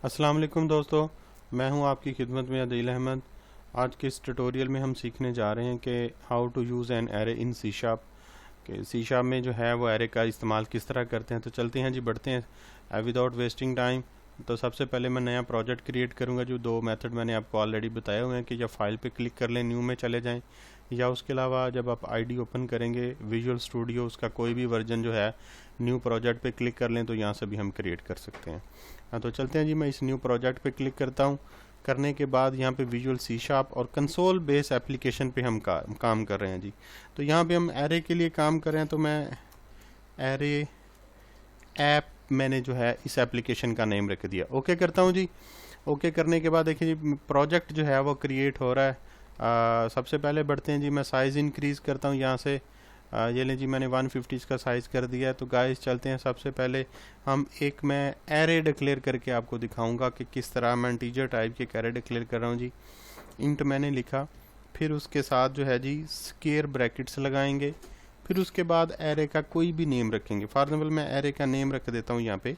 अस्सलाम वालेकुम दोस्तों, मैं हूं आपकी खिदमत में अदील अहमद। आज के इस ट्यूटोरियल में हम सीखने जा रहे हैं कि how to use an array in C sharp. कि सी शार्प में जो है वो एरे का इस्तेमाल किस तरह करते हैं। तो चलते हैं जी, बढ़ते हैं विदाउट वेस्टिंग टाइम। तो सबसे पहले मैं नया प्रोजेक्ट क्रिएट करूंगा। जो दो मेथड मैंने आपको ऑलरेडी बताए हुए हैं कि या फाइल पे क्लिक कर लें, न्यू में चले जाएं, या उसके अलावा जब आप आईडी ओपन करेंगे विजुअल स्टूडियो उसका कोई भी वर्जन जो है न्यू प्रोजेक्ट पे क्लिक कर लें तो यहाँ से भी हम क्रिएट कर सकते हैं। हाँ, तो चलते हैं जी, मैं इस न्यू प्रोजेक्ट पे क्लिक करता हूँ। करने के बाद यहाँ पे विजुअल सी शार्प और कंसोल बेस एप्लीकेशन पे हम काम कर रहे हैं जी। तो यहाँ पे हम एरे के लिए काम कर रहे हैं, तो मैं एरे ऐप मैंने जो है इस एप्लीकेशन का नेम रख दिया। ओके करता हूँ जी। ओके करने के बाद देखिए जी, प्रोजेक्ट जो है वो क्रिएट हो रहा है। सबसे पहले बढ़ते हैं जी, मैं साइज़ इंक्रीज़ करता हूँ यहाँ से। ये लें जी, मैंने 150 का साइज़ कर दिया है। तो गाइस चलते हैं, सबसे पहले हम एक मैं एरे डिक्लेयर करके आपको दिखाऊंगा कि किस तरह मैं इंटीजर टाइप के एरे डिक्लेयर कर रहा हूँ जी। इंट मैंने लिखा, फिर उसके साथ जो है जी स्क्वायर ब्रैकेट्स लगाएंगे, फिर उसके बाद एरे का कोई भी नेम रखेंगे। फॉर एग्जाम्पल मैं एरे का नेम रख देता हूँ यहाँ पे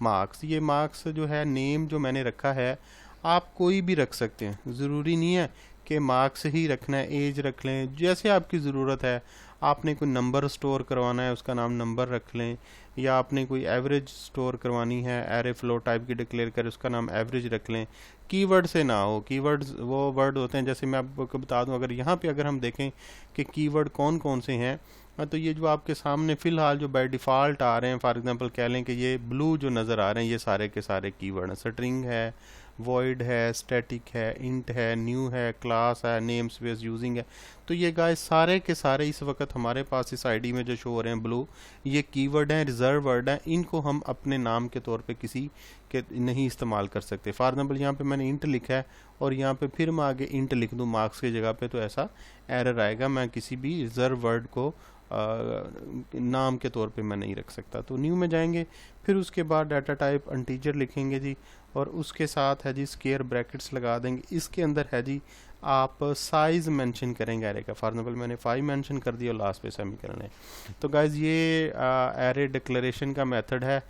मार्क्स। ये मार्क्स जो है नेम जो मैंने रखा है, आप कोई भी रख सकते हैं, ज़रूरी नहीं है कि मार्क्स ही रखना है। एज रख लें, जैसे आपकी ज़रूरत है। आपने कोई नंबर स्टोर करवाना है, उसका नाम नंबर रख लें, या आपने कोई एवरेज स्टोर करवानी है, एरे फ्लो टाइप की डिक्लेयर करें, उसका नाम एवरेज रख लें। कीवर्ड से ना हो, कीवर्ड्स वो वर्ड होते हैं, जैसे मैं आपको बता दूं, अगर यहाँ पे अगर हम देखें कि कीवर्ड कौन कौन से हैं, तो ये जो आपके सामने फ़िलहाल जो बाय डिफ़ॉल्ट आ रहे हैं, फॉर एग्जांपल कह लें कि ये ब्लू जो नज़र आ रहे हैं, ये सारे के सारे कीवर्ड हैं। स्ट्रिंग है, वॉइड है, स्टैटिक है, इंट है, न्यू है, क्लास है, नेम स्पेस यूजिंग है। तो ये गाइस सारे के सारे इस वक्त हमारे पास इस आईडी में जो शो हो रहे हैं ब्लू, ये कीवर्ड हैं, रिजर्व वर्ड हैं। इनको हम अपने नाम के तौर पे किसी के नहीं इस्तेमाल कर सकते। फॉर एग्जाम्पल यहाँ पे मैंने इंट लिखा है और यहाँ पे फिर मैं आगे इंट लिख दूँ मार्क्स की जगह पे, तो ऐसा एरर आएगा। मैं किसी भी रिजर्व वर्ड को नाम के तौर पे मैं नहीं रख सकता। तो न्यू में जाएंगे, फिर उसके बाद डाटा टाइप इंटीजर लिखेंगे जी, और उसके साथ है जी स्क्वायर ब्रैकेट्स लगा देंगे। इसके अंदर है जी आप साइज़ मेंशन करेंगे एरे का। फॉर एग्जाम्पल मैंने 5 मेंशन कर दिया, लास्ट पे सेमीकोलन है। तो गाइज ये एरे डिक्लेरेशन का मेथड है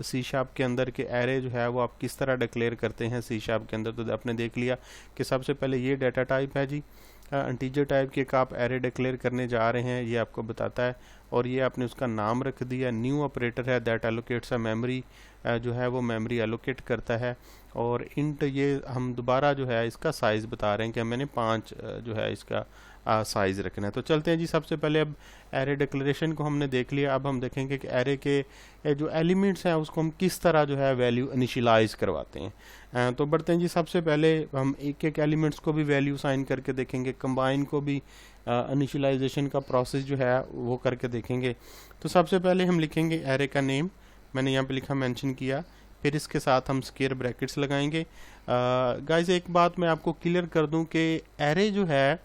सी शार्प के अंदर के एरे जो है वो आप किस तरह डिक्लेयर करते हैं सी शार्प के अंदर। तो आपने देख लिया कि सबसे पहले ये डाटा टाइप है जी, इंटीजर टाइप के एक आप एरे डिक्लेयर करने जा रहे हैं, ये आपको बताता है। और ये आपने उसका नाम रख दिया। न्यू ऑपरेटर है दैट एलोकेट्स अ मेमोरी, जो है वो मेमोरी एलोकेट करता है। और इंट ये हम दोबारा जो है इसका साइज़ बता रहे हैं कि मैंने 5 जो है इसका साइज़ रखना है। तो चलते हैं जी, सबसे पहले अब एरे डिक्लेरेशन को हमने देख लिया। अब हम देखेंगे कि एरे के जो एलिमेंट्स हैं उसको हम किस तरह जो है वैल्यू इनिशियलाइज करवाते हैं। तो बढ़ते हैं जी, सबसे पहले हम एक एक एलिमेंट्स को भी वैल्यू साइन करके देखेंगे, कंबाइन को भी इनिशियलाइजेशन का प्रोसेस जो है वो करके देखेंगे। तो सबसे पहले हम लिखेंगे एरे का नेम, मैंने यहाँ पे लिखा मेंशन किया, फिर इसके साथ हम स्क्वायर ब्रैकेट्स लगाएंगे। गाइस एक बात मैं आपको क्लियर कर दूं कि एरे जो है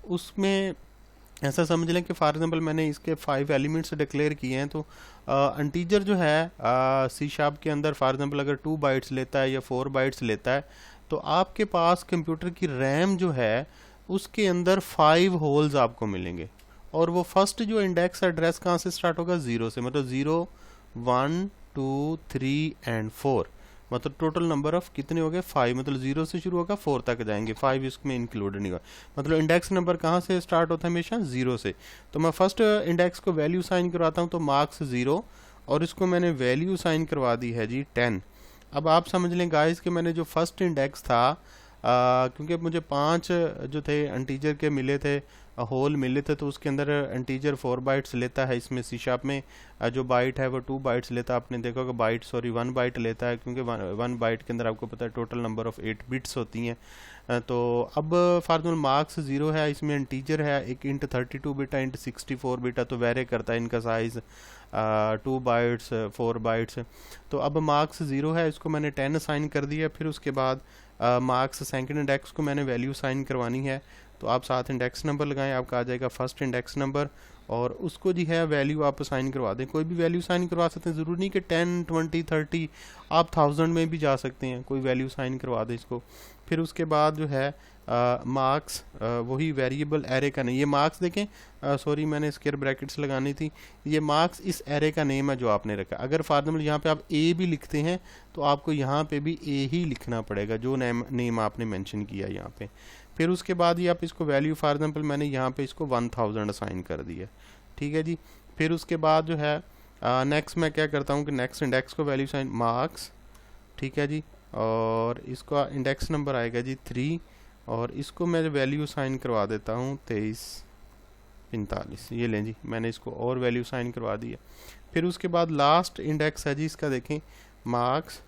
उसमें ऐसा समझ लें कि फॉर एग्जांपल मैंने इसके 5 एलिमेंट्स डिक्लेयर किए हैं। तो इंटीजर जो है सी शार्प के अंदर फॉर एग्जांपल अगर 2 बाइट्स लेता है या 4 बाइट्स लेता है, तो आपके पास कंप्यूटर की रैम जो है उसके अंदर 5 होल्स आपको मिलेंगे। और वो फर्स्ट जो इंडेक्स एड्रेस कहाँ से स्टार्ट होगा, 0 से, मतलब 0 1 2 3 एंड 4, मतलब टोटल नंबर ऑफ कितने हो गए 5, मतलब 0 से शुरू होगा 4 तक जाएंगे, 5 इसमें इंक्लूड नहीं होगा। मतलब इंडेक्स नंबर कहाँ से स्टार्ट होता है, हमेशा 0 से। तो मैं फर्स्ट इंडेक्स को वैल्यू साइन करवाता हूँ, तो मार्क्स 0, और इसको मैंने वैल्यू साइन करवा दी है जी 10। अब आप समझ लें गाइस कि मैंने जो फर्स्ट इंडेक्स था, क्योंकि मुझे 5 जो थे इंटीजर के मिले थे, होल मिले थे, तो उसके अंदर इंटीजर 4 बाइट्स लेता है। इसमें सी शार्प में जो बाइट है वो 2 बाइट्स लेता है। आपने देखा कि बाइट 1 बाइट लेता है, क्योंकि 1 बाइट के अंदर आपको पता है टोटल नंबर ऑफ 8 बिट्स होती हैं। तो अब फॉर एग्जाम्पल मार्क्स 0 है, इसमें इंटीजर है, एक इंट 32 बिट है, इंट 64 बिट है, तो वेरी करता है इनका साइज़ 2 बाइट्स 4 बाइट्स। तो अब मार्क्स 0 है, इसको मैंने 10 साइन कर दिया। फिर उसके बाद मार्क्स सेकंड इंडेक्स को मैंने वैल्यू साइन करवानी है, तो आप साथ इंडेक्स नंबर लगाएं, आपका आ जाएगा फर्स्ट इंडेक्स नंबर, और उसको जी है वैल्यू आप असाइन करवा दें। कोई भी वैल्यू असाइन करवा सकते हैं, ज़रूरी नहीं कि 10, 20, 30, आप 1000 में भी जा सकते हैं, कोई वैल्यू असाइन करवा दें इसको। फिर उसके बाद जो है मार्क्स, वही वेरिएबल एरे का नहीं, ये मार्क्स देखें, सॉरी मैंने स्क्वायर ब्रैकेट्स लगानी थी, ये मार्क्स इस एरे का नेम है जो आपने रखा। अगर फॉर एग्जाम्पल यहाँ पे आप ए भी लिखते हैं तो आपको यहाँ पे भी ए ही लिखना पड़ेगा, जो नेम आपने मेंशन किया यहाँ पे। फिर उसके बाद ही आप इसको वैल्यू, फॉर एग्जाम्पल मैंने यहाँ पे इसको 1000 असाइन कर दिया, ठीक है जी। फिर उसके बाद जो है नेक्स्ट मैं क्या करता हूँ कि नेक्स्ट इंडेक्स को वैल्यू साइन मार्क्स, ठीक है जी, और इसका इंडेक्स नंबर आएगा जी 3, और इसको मैं वैल्यू साइन करवा देता हूँ 2345। ये लें जी, मैंने इसको और वैल्यू साइन करवा दी है। फिर उसके बाद लास्ट इंडेक्स है जी इसका, देखें मार्क्स,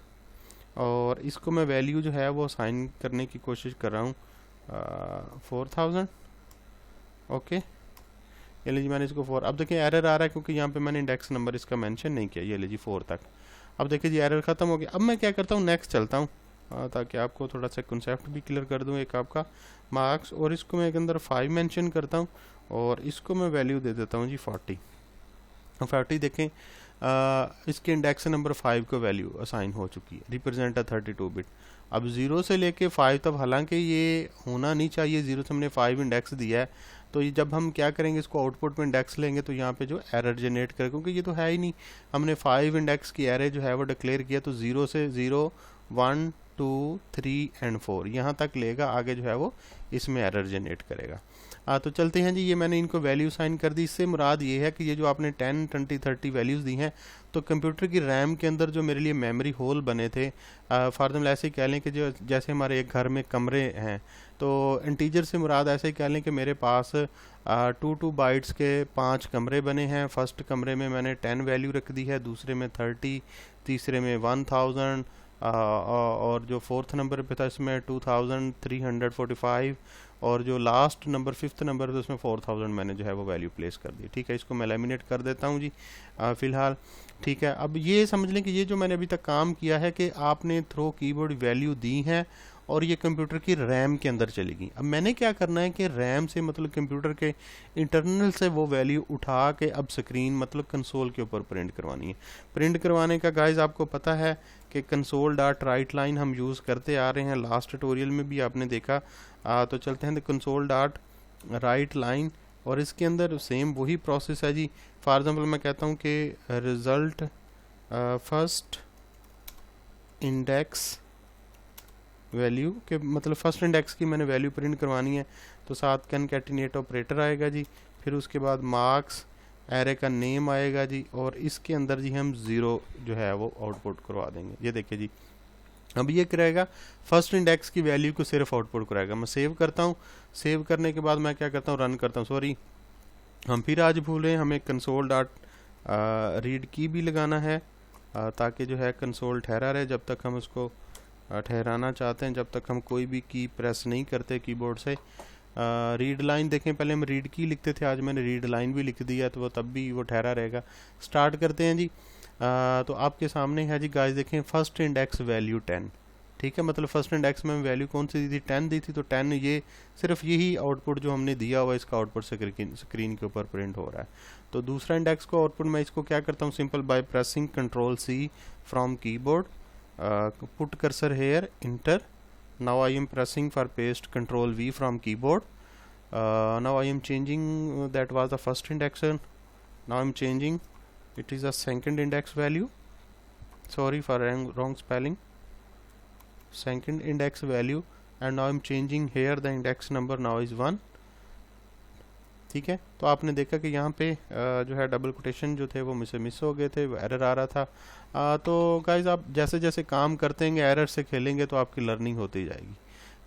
और इसको मैं वैल्यू जो है वो साइन करने की कोशिश कर रहा हूँ 4000। ओके, ये ले जी मैंने इसको 4, अब देखिए एरर आ रहा है क्योंकि यहाँ पे मैंने इंडेक्स नंबर इसका मेंशन नहीं किया। ये ले जी 4 तक, अब देखिए जी एरर ख़त्म हो गया। अब मैं क्या करता हूँ, नेक्स्ट चलता हूँ ताकि आपको थोड़ा सा कंसेप्ट भी क्लियर कर दूँ। एक आपका मार्क्स, और इसको मैं एक अंदर 5 मेंशन करता हूँ, और इसको मैं वैल्यू दे देता हूँ जी 40। देखें इसके इंडेक्स नंबर 5 को वैल्यू असाइन हो चुकी है, रिप्रेजेंट 32 बिट। अब 0 से लेके 5 तक, हालांकि ये होना नहीं चाहिए, 0 से हमने 5 इंडेक्स दिया है, तो ये जब हम क्या करेंगे, इसको आउटपुट में इंडेक्स लेंगे तो यहाँ पे जो एरर जनरेट करे, क्योंकि ये तो है ही नहीं, हमने 5 इंडेक्स की एरे जो है वो डिक्लेयर किया, तो 0 से 0, 1, 2, 3 एंड 4 यहाँ तक लेगा, आगे जो है वो इसमें एरर जनरेट करेगा। तो चलते हैं जी, ये मैंने इनको वैल्यू साइन कर दी। इससे मुराद ये है कि ये जो आपने 10, 20, 30 वैल्यूज़ दी हैं, तो कंप्यूटर की रैम के अंदर जो मेरे लिए मेमोरी होल बने थे, फॉर एग्जाम्पल ऐसे ही कह लें कि जो जैसे हमारे एक घर में कमरे हैं, तो इंटीजर से मुराद ऐसे ही कह लें कि मेरे पास 2 बाइट्स के 5 कमरे बने हैं। फर्स्ट कमरे में मैंने 10 वैल्यू रख दी है, दूसरे में 30, तीसरे में 1000, और जो फोर्थ नंबर पे था इसमें 2345, और जो लास्ट नंबर 5th नंबर था उसमें 4000 मैंने जो है वो वैल्यू प्लेस कर दी। ठीक है, इसको मैं लैमिनेट कर देता हूँ जी फ़िलहाल। ठीक है, अब ये समझ लें कि ये जो मैंने अभी तक काम किया है कि आपने थ्रो कीबोर्ड वैल्यू दी है और ये कंप्यूटर की रैम के अंदर चलेगी। अब मैंने क्या करना है कि रैम से मतलब कंप्यूटर के इंटरनल से वो वैल्यू उठा के अब स्क्रीन मतलब कंसोल के ऊपर प्रिंट करवानी है। प्रिंट करवाने का गाइस आपको पता है कि कंसोल डॉट राइट लाइन हम यूज़ करते आ रहे हैं, लास्ट ट्यूटोरियल में भी आपने देखा। तो चलते हैं कंसोल डॉट राइट लाइन, और इसके अंदर सेम वही प्रोसेस है जी। फॉर एग्जांपल मैं कहता हूँ कि रिज़ल्ट फर्स्ट इंडेक्स वैल्यू के मतलब फर्स्ट इंडेक्स की मैंने वैल्यू प्रिंट करवानी है, तो साथ कनकैटिनेट ऑपरेटर आएगा जी। फिर उसके बाद मार्क्स एरे का नेम आएगा जी, और इसके अंदर जी हम 0 जो है वो आउटपुट करवा देंगे। ये देखिए जी, अब ये करेगा फर्स्ट इंडेक्स की वैल्यू को सिर्फ आउटपुट कराएगा। मैं सेव करता हूँ, सेव करने के बाद मैं क्या करता हूँ, रन करता हूँ। सॉरी, हम फिर आज भूल रहे हैं, हमें कंसोल डॉट रीड की भी लगाना है ताकि जो है कंसोल ठहरा रहे जब तक हम उसको ठहराना चाहते हैं, जब तक हम कोई भी की प्रेस नहीं करते कीबोर्ड से। रीड लाइन देखें, पहले हम रीड की लिखते थे, आज मैंने रीड लाइन भी लिख दिया, तो वो तब भी वो ठहरा रहेगा। स्टार्ट करते हैं जी। तो आपके सामने है जी गाइस, देखें फर्स्ट इंडेक्स वैल्यू 10। ठीक है, मतलब फर्स्ट इंडेक्स में वैल्यू कौन सी दी थी, 10 दी थी, तो 10 ये सिर्फ यही आउटपुट जो हमने दिया हुआ इसका आउटपुट स्क्रीन के ऊपर प्रिंट हो रहा है। तो दूसरा इंडेक्स को आउटपुट मैं इसको क्या करता हूँ, simple by pressing Ctrl+C from keyboard, put cursor here, enter. Now I am pressing for paste, Ctrl+V from keyboard. Now I am changing, that was the first index, now I am changing, it is a second index value, sorry for wrong spelling, second index value, and now I am changing here the index number now is 1. ठीक है, तो आपने देखा कि यहाँ पे जो है डबल कोटेशन जो थे वो मुझसे मिस हो गए थे, वो एरर आ रहा था। तो गाइज आप जैसे जैसे काम करते हैं एरर से खेलेंगे तो आपकी लर्निंग होती जाएगी।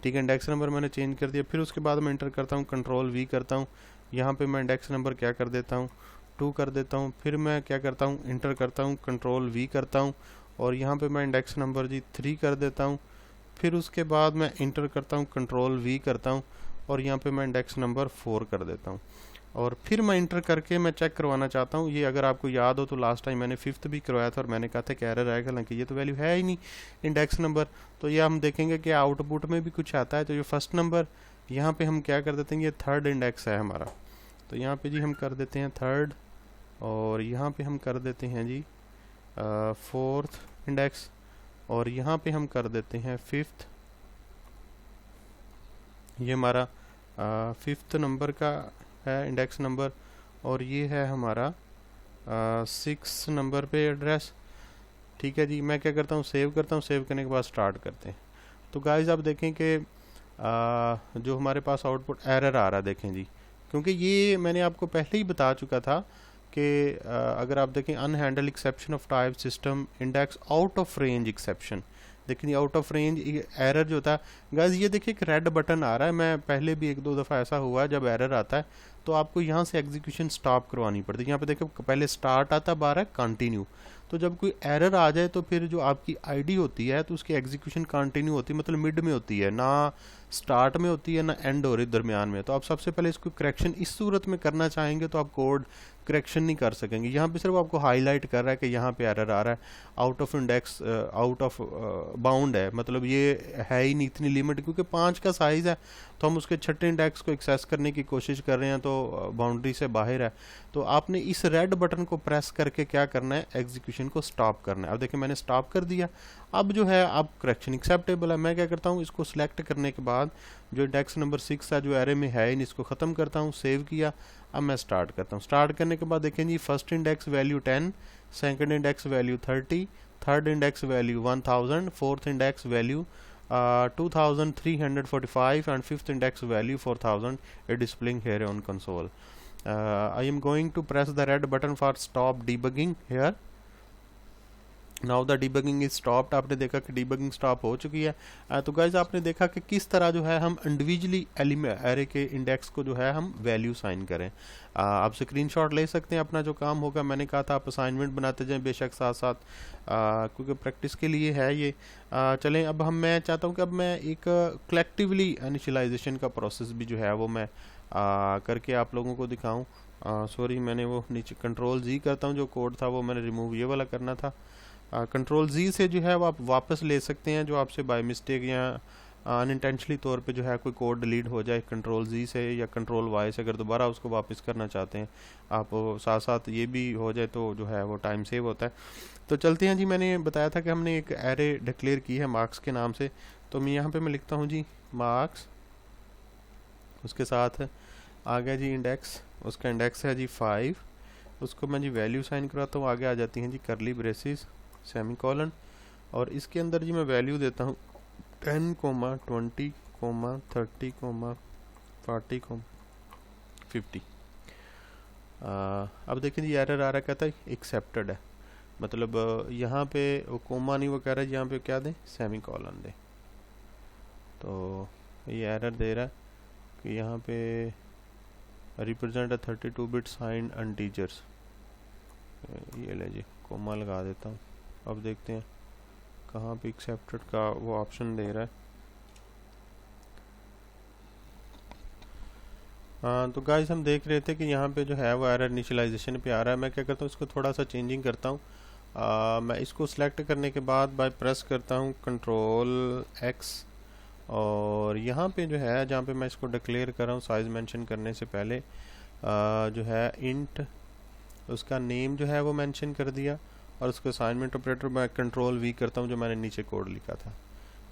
ठीक है, इंडेक्स नंबर मैंने चेंज कर दिया। फिर उसके बाद मैं इंटर करता हूँ, Ctrl+V करता हूँ, यहाँ पे मैं इंडेक्स नंबर क्या कर देता हूँ, 2 कर देता हूँ। फिर मैं क्या करता हूँ, इंटर करता हूँ, Ctrl+V करता हूँ, और यहाँ पर मैं इंडेक्स नंबर जी 3 कर देता हूँ। फिर उसके बाद मैं इंटर करता हूँ, Ctrl+V करता हूँ, और यहाँ पे मैं इंडेक्स नंबर 4 कर देता हूँ। और फिर मैं इंटर करके मैं चेक करवाना चाहता हूँ। ये अगर आपको याद हो तो लास्ट टाइम मैंने 5th भी करवाया था और मैंने कहा था कि एरर आएगा, हालांकि ये तो वैल्यू है ही नहीं इंडेक्स नंबर। तो ये हम देखेंगे कि आउटपुट में भी कुछ आता है। तो ये फर्स्ट नंबर यहाँ पे हम क्या कर देते हैं, ये थर्ड इंडेक्स है हमारा, तो यहाँ पे जी हम कर देते हैं थर्ड, और यहाँ पे हम कर देते हैं जी फोर्थ इंडेक्स, और यहाँ पे हम कर देते हैं फिफ्थ। ये हमारा फिफ्थ नंबर का है इंडेक्स नंबर, और ये है हमारा 6 नंबर पे एड्रेस। ठीक है जी, मैं क्या करता हूँ, सेव करता हूँ, सेव करने के बाद स्टार्ट करते हैं। तो गाइस आप देखें कि जो हमारे पास आउटपुट एरर आ रहा है, देखें जी, क्योंकि ये मैंने आपको पहले ही बता चुका था कि अगर आप देखें unhandled exception of type system index out of range exception, देखिए आउट ऑफ रेंज एरर जो होता है गाइस, ये देखिए एक रेड बटन आ रहा है। मैं पहले भी 1-2 दफ़ा ऐसा हुआ, जब एरर आता है तो आपको यहाँ से एग्जीक्यूशन स्टॉप करवानी पड़ती है। यहाँ पे देखिए पहले स्टार्ट आता, 12 कंटिन्यू, तो जब कोई एरर आ जाए तो फिर जो आपकी आईडी होती है तो उसकी एग्जीक्यूशन कंटिन्यू होती है, मतलब मिड में होती है, ना स्टार्ट में होती है ना एंड हो रही दरमियान में। तो आप सबसे पहले इसको करेक्शन इस सूरत में करना चाहेंगे तो आप कोड करेक्शन नहीं कर सकेंगे। यहाँ पे सिर्फ आपको हाईलाइट कर रहा है कि यहाँ पे एरर आ रहा है, out of index, out of bound है, मतलब ये है ही नहीं इतनी लिमिट, क्योंकि 5 का साइज़ है तो हम उसके छठे इंडेक्स को एक्सेस करने की कोशिश कर रहे हैं, तो बाउंड्री से बाहर है। तो आपने इस रेड बटन को प्रेस करके क्या करना है, एग्जीक्यूशन को स्टॉप करना है। अब देखिए मैंने स्टॉप कर दिया। अब जो है अब करेक्शन एक्सेप्टेबल है। मैं क्या करता हूँ, इसको सिलेक्ट करने के बाद जो इंडेक्स नंबर 6 है जो एरे में है इन, इसको ख़त्म करता हूँ, सेव किया। अब मैं स्टार्ट करता हूँ। स्टार्ट करने के बाद देखें जी, first index value 10, second index value 30, third index value 1000, fourth index value 2345 and fifth index value 4000 is displaying here on console. I am going to press the red button for stop debugging here. Now the debugging is stopped. आपने देखा कि debugging stop हो चुकी है। तो guys आपने देखा कि किस तरह जो है हम इंडिविजुअली एरे के इंडेक्स को जो है हम वैल्यू साइन करें। आप स्क्रीनशॉट ले सकते हैं, अपना जो काम होगा मैंने कहा था आप असाइनमेंट बनाते जाएं बेशक साथ साथ, क्योंकि प्रैक्टिस के लिए है ये। चलें अब मैं चाहता हूँ कि अब मैं एक कलेक्टिवली इनिशियलाइजेशन का प्रोसेस भी जो है वो मैं करके आप लोगों को दिखाऊँ। सॉरी मैंने वो नीचे कंट्रोल जी करता हूँ, जो कोड था वो मैंने रिमूव ये वाला करना था। कंट्रोल जी से जो है वो आप वापस ले सकते हैं, जो आपसे बाय मिस्टेक या अनइंटेंशनली तौर पे जो है कोई कोड डिलीट हो जाए, कंट्रोल जी से या कंट्रोल वाई से अगर दोबारा उसको वापस करना चाहते हैं आप, साथ साथ ये भी हो जाए तो जो है वो टाइम सेव होता है। तो चलते हैं जी, मैंने बताया था कि हमने एक एरे डिक्लेयर की है मार्क्स के नाम से। तो मैं यहाँ पर मैं लिखता हूँ जी मार्क्स, उसके साथ आ गया जी इंडेक्स, उसका इंडेक्स है जी 5, उसको मैं जी वैल्यू साइन कराता हूँ। आगे आ जाती हैं जी करली ब्रेसिस सेमीकोलन, और इसके अंदर जी मैं वैल्यू देता हूँ 10, 20, 30, 40, 50। अब देखिए जी एरर आ रहा है, कहता है एक्सेप्टेड है, मतलब यहाँ पे वो कोमा नहीं, वो कह रहा है यहाँ पे क्या दें, सेमीकोलन दें। तो ये एरर दे रहा है कि यहाँ पे रिप्रेजेंट 32 बिट साइंड इंटीजर्स, ये ले जी कोमा लगा देता हूँ। अब देखते हैं कहाँ पे एक्सेप्टेड का वो ऑप्शन दे रहा है। तो गाइस हम देख रहे थे कि यहाँ पे जो है वो एरर इनिशियलाइजेशन पे आ रहा है। मैं क्या करता हूँ, इसको थोड़ा सा चेंजिंग करता हूँ। मैं इसको सिलेक्ट करने के बाद बाय प्रेस करता हूँ कंट्रोल एक्स, और यहाँ पे जो है जहाँ पे मैं इसको डिक्लेयर कर रहा हूँ साइज मेंशन करने से पहले जो है इंट, उसका नेम जो है वो मेंशन कर दिया, और उसको असाइनमेंट ऑपरेटर मैं कंट्रोल वी करता हूँ जो मैंने नीचे कोड लिखा था।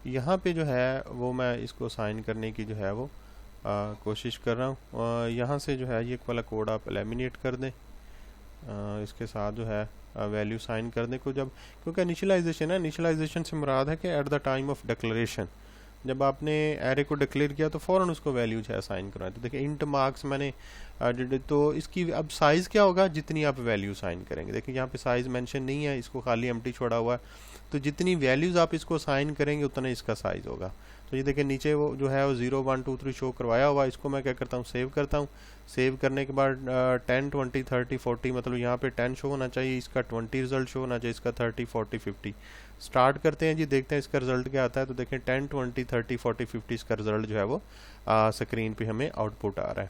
यहाँ पे जो है वो मैं इसको साइन करने की जो है वो कोशिश कर रहा हूँ। यहाँ से जो है ये वाला कोड आप एलिमिनेट कर दें, इसके साथ जो है वैल्यू साइन करने को, जब क्योंकि इनिशियलाइजेशन है, इनिशियलाइजेशन से मुराद है कि at the time of declaration, जब आपने एरे को डिक्लेयर किया तो फ़ौरन उसको वैल्यू जो है साइन करवाएं। तो देखिए इंट मार्क्स मैंने तो इसकी अब साइज़ क्या होगा, जितनी आप वैल्यू साइन करेंगे। देखिए यहाँ पे साइज़ मेंशन नहीं है, इसको खाली एम्प्टी छोड़ा हुआ है, तो जितनी वैल्यूज़ आप इसको साइन करेंगे उतना इसका साइज़ होगा। तो ये देखिए नीचे वो जो है वो 0, 1, 2, 3 शो करवाया हुआ, इसको मैं क्या करता हूँ, सेव करता हूँ। सेव करने के बाद 10, 20, 30, 40, मतलब यहाँ पे 10 शो होना चाहिए, इसका 20 रिजल्ट शो होना चाहिए, इसका 30, 40, 50। स्टार्ट करते हैं जी, देखते हैं इसका रिजल्ट क्या आता है। तो देखें 10, 20, 30, 40, 50 इसका रिजल्ट जो है वो स्क्रीन पे हमें आउटपुट आ रहा है।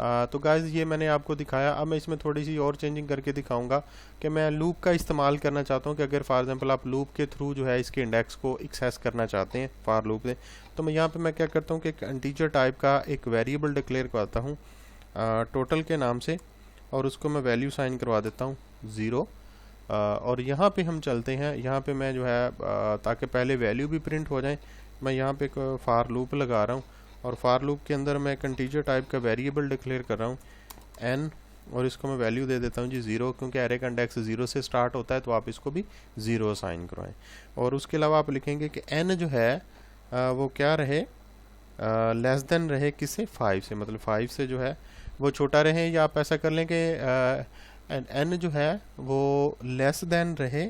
तो गाइस ये मैंने आपको दिखाया। अब मैं इसमें थोड़ी सी और चेंजिंग करके दिखाऊंगा कि मैं लूप का इस्तेमाल करना चाहता हूँ कि अगर फॉर एग्जांपल आप लूप के थ्रू जो है इसके इंडेक्स को एक्सेस करना चाहते हैं फॉर लूप से, तो मैं यहाँ पे मैं क्या करता हूँ कि एक इंटीजर टाइप का एक वेरिएबल डिक्लेयर करवाता हूँ टोटल के नाम से, और उसको मैं वैल्यू साइन करवा देता हूँ 0। और यहाँ पे हम चलते हैं, यहाँ पे मैं जो है ताकि पहले वैल्यू भी प्रिंट हो जाए, मैं यहाँ पे एक फॉर लूप लगा रहा हूँ, और फॉर लूप के अंदर मैं एक इंटीजर टाइप का वेरिएबल डिक्लेयर कर रहा हूँ n, और इसको मैं वैल्यू दे देता हूँ जी 0, क्योंकि एरे का इंडेक्स 0 से स्टार्ट होता है, तो आप इसको भी 0 असाइन करवाएं। और उसके अलावा आप लिखेंगे कि n जो है वो क्या रहे, लेस देन रहे किससे, 5 से, मतलब 5 से जो है वो छोटा रहे, या आप ऐसा कर लें कि n जो है वो लेस देन रहे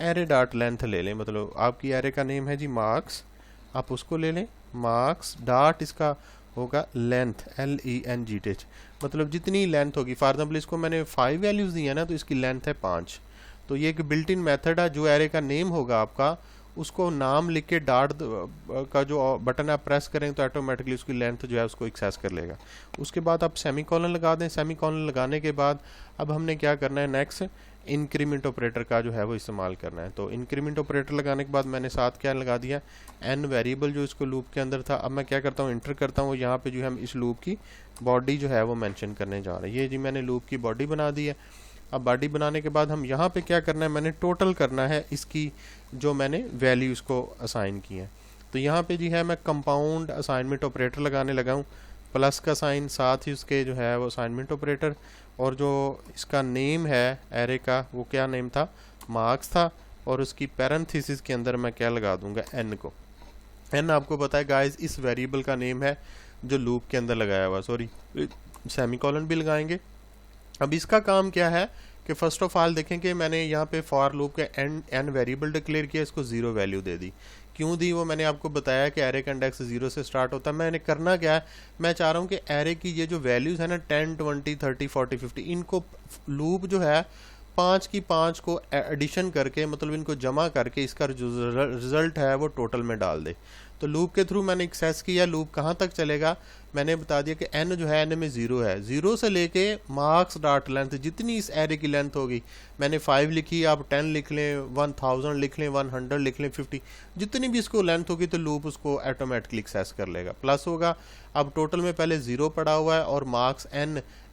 एरे डॉट लेंथ ले लें, मतलब आपकी एरे का नेम है जी मार्क्स, आप उसको ले लें, मार्क्स डॉट इसका होगा लेंथ LENGTH, मतलब जितनी लेंथ होगी। फॉर एग्जाम्पल इसको मैंने 5 वैल्यूज दी है ना, तो इसकी लेंथ है 5। तो ये एक बिल्ट इन मेथड है, जो एरे का नेम होगा आपका उसको नाम लिख के डॉट का जो बटन आप प्रेस करेंगे तो ऑटोमेटिकली उसकी लेंथ जो है उसको एक्सेस कर लेगा। उसके बाद आप सेमीकोलन लगा दें। सेमीकोलन लगाने के बाद अब हमने क्या करना है, नेक्स्ट इंक्रीमेंट ऑपरेटर का जो है वो इस्तेमाल करना है। तो इंक्रीमेंट ऑपरेटर लगाने के बाद मैंने साथ क्या लगा दिया, n वेरिएबल जो इसको लूप के अंदर था। अब मैं क्या करता हूँ, इंटर करता हूँ, यहाँ पे जो है हम इस लूप की बॉडी जो है वो मेंशन करने जा रहे हैं। ये जी मैंने लूप की बॉडी बना दी है। अब बॉडी बनाने के बाद हम यहाँ पे क्या करना है, मैंने टोटल करना है इसकी जो मैंने वैल्यू इसको असाइन की है। तो यहाँ पे जी है मैं कंपाउंड असाइनमेंट ऑपरेटर लगाने लगा हूँ, प्लस का साइन, साथ ही उसके जो है वो असाइनमेंट ऑपरेटर, और जो इसका नेम है एरे का वो क्या नेम था, मार्क्स था, और उसकी पैरेंथेसिस के अंदर मैं क्या लगा दूंगा, n को। n आपको पता है गाइस इस वेरिएबल का नेम है जो लूप के अंदर लगाया हुआ, सॉरी सेमीकोलन भी लगाएंगे। अब इसका काम क्या है कि फर्स्ट ऑफ ऑल देखें कि मैंने यहाँ पे फॉर लूप के n वेरिएबल डिक्लेयर किया, इसको 0 वैल्यू दे दी। क्यों दी वो मैंने आपको बताया कि एरे का इंडेक्स 0 से स्टार्ट होता है। मैंने करना क्या है, मैं चाह रहा हूँ कि एरे की ये जो वैल्यूज़ है ना 10, 20, 30, 40, 50, इनको लूप जो है 5 की 5 को एडिशन करके, मतलब इनको जमा करके इसका जो रिजल्ट है वो टोटल में डाल दे। तो लूप के थ्रू मैंने एक्सेस किया, लूप कहाँ तक चलेगा, मैंने बता दिया कि n जो है n में 0 है, 0 से लेके मार्क्स डॉट लेंथ, जितनी इस एरे की लेंथ होगी, मैंने 5 लिखी, आप 10 लिख लें, 1000 लिख लें, 100 लिख लें, 50, जितनी भी इसको लेंथ होगी तो लूप उसको ऑटोमेटिकली एक्सेस कर लेगा। प्लस होगा, अब टोटल में पहले 0 पड़ा हुआ है, और marks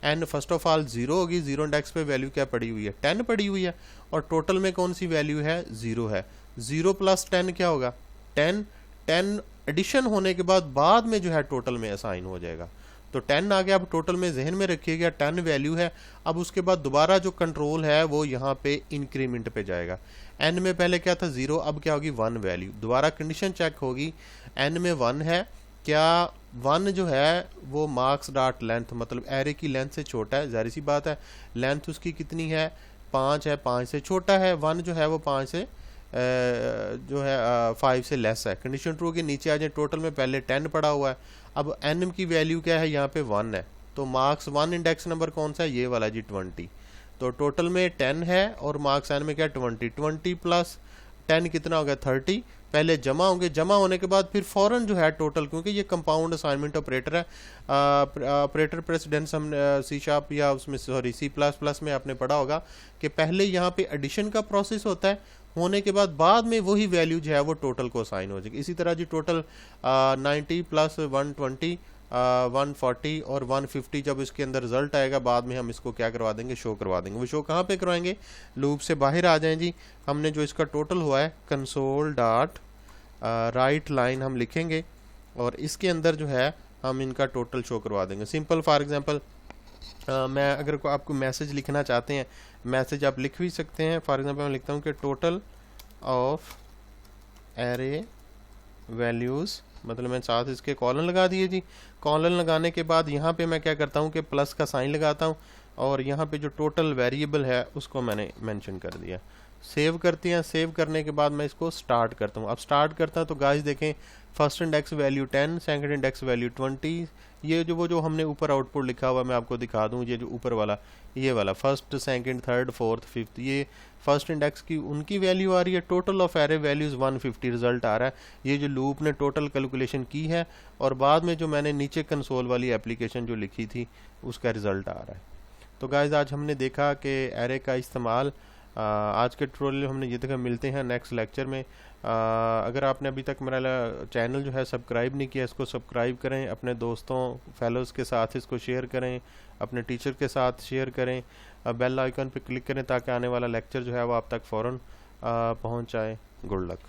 n first of all 0 होगी, 0 इंडेक्स पे वैल्यू क्या पड़ी हुई है, 10 पड़ी हुई है, और टोटल में कौन सी वैल्यू है, 0 है। 0 प्लस 10 क्या होगा, 10 एडिशन होने के बाद में जो है टोटल में असाइन हो जाएगा। तो 10 आ गया, अब टोटल में जहन में रखिएगा 10 वैल्यू है। अब उसके बाद दोबारा जो कंट्रोल है वो यहाँ पे इंक्रीमेंट पे जाएगा। n में पहले क्या था 0, अब क्या होगी 1 वैल्यू, दोबारा कंडीशन चेक होगी, n में 1 है, क्या 1 जो है वो मार्क्स डॉट लेंथ, मतलब एरे की लेंथ से छोटा है, जाहिर सी बात है, लेंथ उसकी कितनी है 5 है, 5 से छोटा है, 1 जो है वो 5 से जो है 5 से लेस है। कंडीशन ट्रू के नीचे आ जाए, टोटल में पहले 10 पड़ा हुआ है, अब n की वैल्यू क्या है, यहाँ पे 1 है, तो मार्क्स 1 इंडेक्स नंबर कौन सा है, ये वाला जी 20। तो टोटल में 10 है और मार्क्स n में क्या 20, 20 प्लस 10 कितना हो गया 30, पहले जमा होंगे, जमा होने के बाद फिर फौरन जो है टोटल, क्योंकि ये कंपाउंड असाइनमेंट ऑपरेटर है, ऑपरेटर प्रेसिडेंस हम C# या उसमें सॉरी C++ में आपने पढ़ा होगा कि पहले यहाँ पे एडिशन का प्रोसेस होता है, होने के बाद में वही वैल्यू जो है वो टोटल को असाइन हो जाएगी। इसी तरह जी टोटल 90 प्लस 120 140 और 150 जब इसके अंदर रिजल्ट आएगा, बाद में हम इसको क्या करवा देंगे, शो करवा देंगे। वो शो कहाँ पे करवाएंगे, लूप से बाहर आ जाएं जी, हमने जो इसका टोटल हुआ है कंसोल डॉट राइट लाइन हम लिखेंगे, और इसके अंदर जो है हम इनका टोटल शो करवा देंगे। सिंपल फॉर एग्जांपल मैं अगर आपको मैसेज लिखना चाहते हैं, मैसेज आप लिख भी सकते हैं। फॉर एग्जांपल मैं लिखता हूँ कि टोटल ऑफ एरे वैल्यूज़, मतलब मैं साथ इसके कॉलन लगा दिए जी। कॉलन लगाने के बाद यहाँ पे मैं क्या करता हूँ कि प्लस का साइन लगाता हूँ, और यहाँ पे जो टोटल वेरिएबल है उसको मैंने मेंशन कर दिया। सेव करते हैं। सेव करने के बाद मैं इसको स्टार्ट करता हूँ। अब स्टार्ट करता हूँ तो गाइस देखें, first index value 10, second index value 20। ये जो हमने ऊपर आउटपुट लिखा हुआ मैं आपको दिखा दूँ, ये जो ऊपर वाला, ये वाला first, second, third, fourth, fifth, ये फर्स्ट इंडेक्स की उनकी वैल्यू आ रही है। Total of array values 150 result आ रहा है। ये जो लूप ने टोटल कैलकुलेशन की है और बाद में जो मैंने नीचे कंसोल वाली एप्लीकेशन जो लिखी थी उसका रिजल्ट आ रहा है। तो गाइज आज हमने देखा कि एरे का इस्तेमाल, आज के ट्यूटोरियल में हमने ये देखा। मिलते हैं नेक्स्ट लेक्चर में। अगर आपने अभी तक मेरा चैनल जो है सब्सक्राइब नहीं किया, इसको सब्सक्राइब करें, अपने दोस्तों फेलोज़ के साथ इसको शेयर करें, अपने टीचर के साथ शेयर करें, बेल आइकन पर क्लिक करें ताकि आने वाला लेक्चर जो है वो आप तक फ़ौरन पहुंच जाए। Good luck.